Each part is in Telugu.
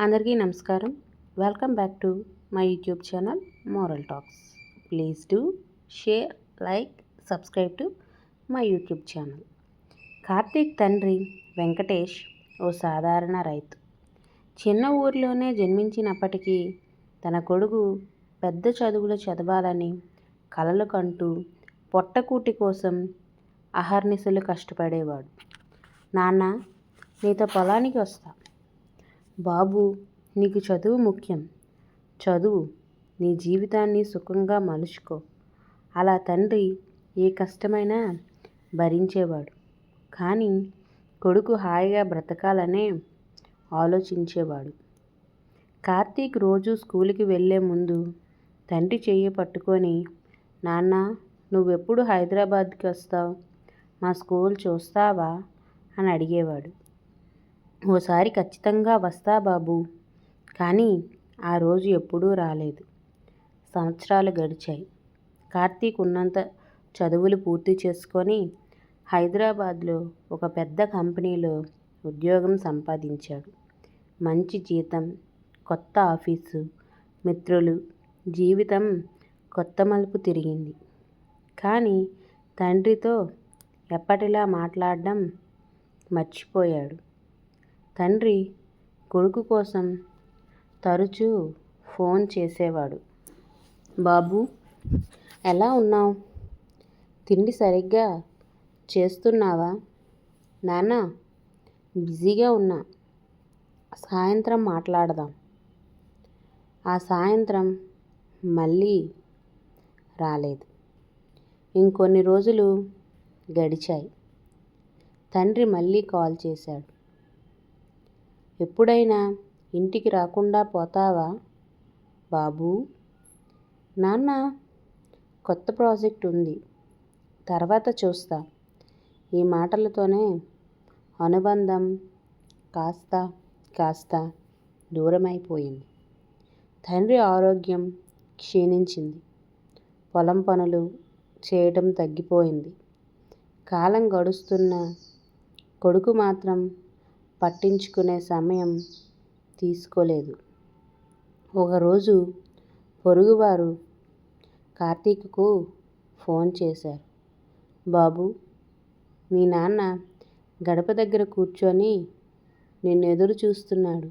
అందరికీ నమస్కారం. Welcome back to my YouTube channel moral talks. Please do share, like, subscribe to my YouTube channel. Karthik తండ్రి వెంకటేష్ ఓ సాధారణ రైతు. చిన్న ఊరిలోనే జన్మించినప్పటికీ తన కొడుకు పెద్ద చదువులు చదవాలని కలలు కంటూ పొట్టకూటి కోసం అహర్నిశలు కష్టపడేవాడు. నాన్న, నీతో పొలానికి వస్తా. బాబు, నీకు చదువు ముఖ్యం. చదువు, నీ జీవితాన్ని సుఖంగా మలుచుకో. అలా తండ్రి ఏ కష్టమైనా భరించేవాడు. కానీ కొడుకు హాయిగా బ్రతకాలనే ఆలోచించేవాడు. కార్తీక్ రోజు స్కూల్కి వెళ్ళే ముందు తండ్రి చెయ్యి పట్టుకొని, నాన్న, నువ్వెప్పుడు హైదరాబాద్కి వస్తావు? మా స్కూల్ చూస్తావా అని అడిగేవాడు. ఓసారి ఖచ్చితంగా వస్తా బాబు, కానీ ఆ రోజు ఎప్పుడూ రాలేదు. సంవత్సరాలు గడిచాయి. కార్తీక్ ఉన్నంత చదువులు పూర్తి చేసుకొని హైదరాబాద్లో ఒక పెద్ద కంపెనీలో ఉద్యోగం సంపాదించాడు. మంచి జీతం, కొత్త ఆఫీసు, మిత్రులు, జీవితం కొత్త మలుపు తిరిగింది. కానీ తండ్రితో ఎప్పటిలా మాట్లాడడం మర్చిపోయాడు. తండ్రి కొడుకు కోసం తరచూ ఫోన్ చేసేవాడు. బాబు, ఎలా ఉన్నావు? తిండి సరిగ్గా చేస్తున్నావా? నాన్న, బిజీగా ఉన్నా, సాయంత్రం మాట్లాడదాం. ఆ సాయంత్రం మళ్ళీ రాలేదు. ఇంకొన్ని రోజులు గడిచాయి. తండ్రి మళ్ళీ కాల్ చేశాడు. ఎప్పుడైనా ఇంటికి రాకుండా పోతావా బాబూ? నాన్న, కొత్త ప్రాజెక్ట్ ఉంది, తర్వాత చూస్తా. ఈ మాటలతోనే అనుబంధం కాస్త కాస్త దూరమైపోయింది. తండ్రి ఆరోగ్యం క్షీణించింది. పొలం పనులు చేయడం తగ్గిపోయింది. కాలం గడుస్తున్న కొడుకు మాత్రం పట్టించుకునే సమయం తీసుకోలేదు. ఒకరోజు పొరుగువారు కార్తీక్కు ఫోన్ చేశారు. బాబు, మీ నాన్న గడప దగ్గర కూర్చొని నిన్నెదురు చూస్తున్నాడు.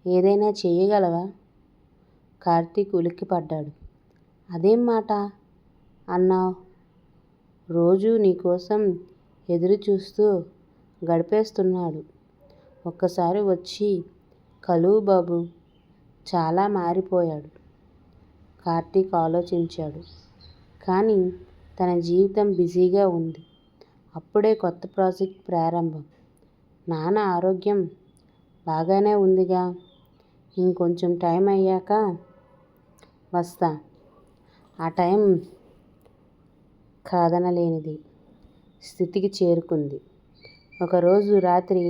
ఏదైనా చెయ్యగలవా? కార్తీక్ ఉలిక్కిపడ్డాడు. అదేం మాట అన్నావు? రోజూ నీకోసం ఎదురు చూస్తూ గడిపేస్తున్నాడు. ఒక్కసారి వచ్చి కలువు బాబు, చాలా మారిపోయాడు. కార్తీక్ ఆలోచించాడు. కానీ తన జీవితం బిజీగా ఉంది. అప్పుడే కొత్త ప్రాజెక్ట్ ప్రారంభం. నాన్న ఆరోగ్యం బాగానే ఉందిగా, ఇంకొంచెం టైం అయ్యాక వస్తా. ఆ టైం కాదనలేనిది స్థితికి చేరుకుంది. ఒకరోజు రాత్రి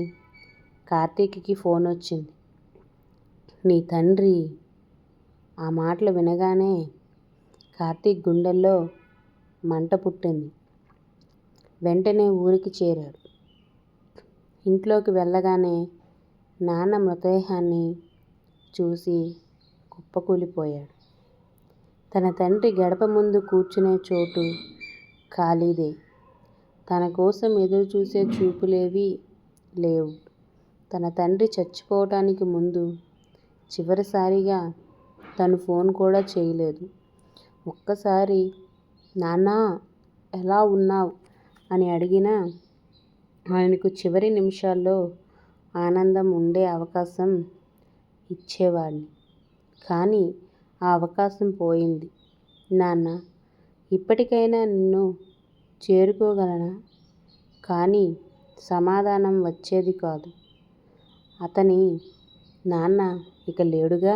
కార్తీక్కి ఫోన్ వచ్చింది. నీ తండ్రి. ఆ మాటలు వినగానే కార్తీక్ గుండెల్లో మంట పుట్టింది. వెంటనే ఊరికి చేరాడు. ఇంట్లోకి వెళ్ళగానే నాన్న మృతదేహాన్ని చూసి కుప్పకూలిపోయాడు. తన తండ్రి గడప ముందు కూర్చునే చోటు ఖాళీదే. తన కోసం ఎదురు చూసే చూపులేవీ లేవు. తన తండ్రి చచ్చిపోవటానికి ముందు చివరిసారిగా తను ఫోన్ కూడా చేయలేదు. ఒక్కసారి నాన్నా, ఎలా ఉన్నావ్ అని అడిగినా ఆయనకు చివరి నిమిషాల్లో ఆనందం ఉండే అవకాశం ఇచ్చేవాడిని. కానీ ఆ అవకాశం పోయింది. నాన్న, ఇప్పటికైనా నిన్ను చేరుకోగలనా? కానీ సమాధానం వచ్చేది కాదు. అతని నాన్న ఇక లేడుగా.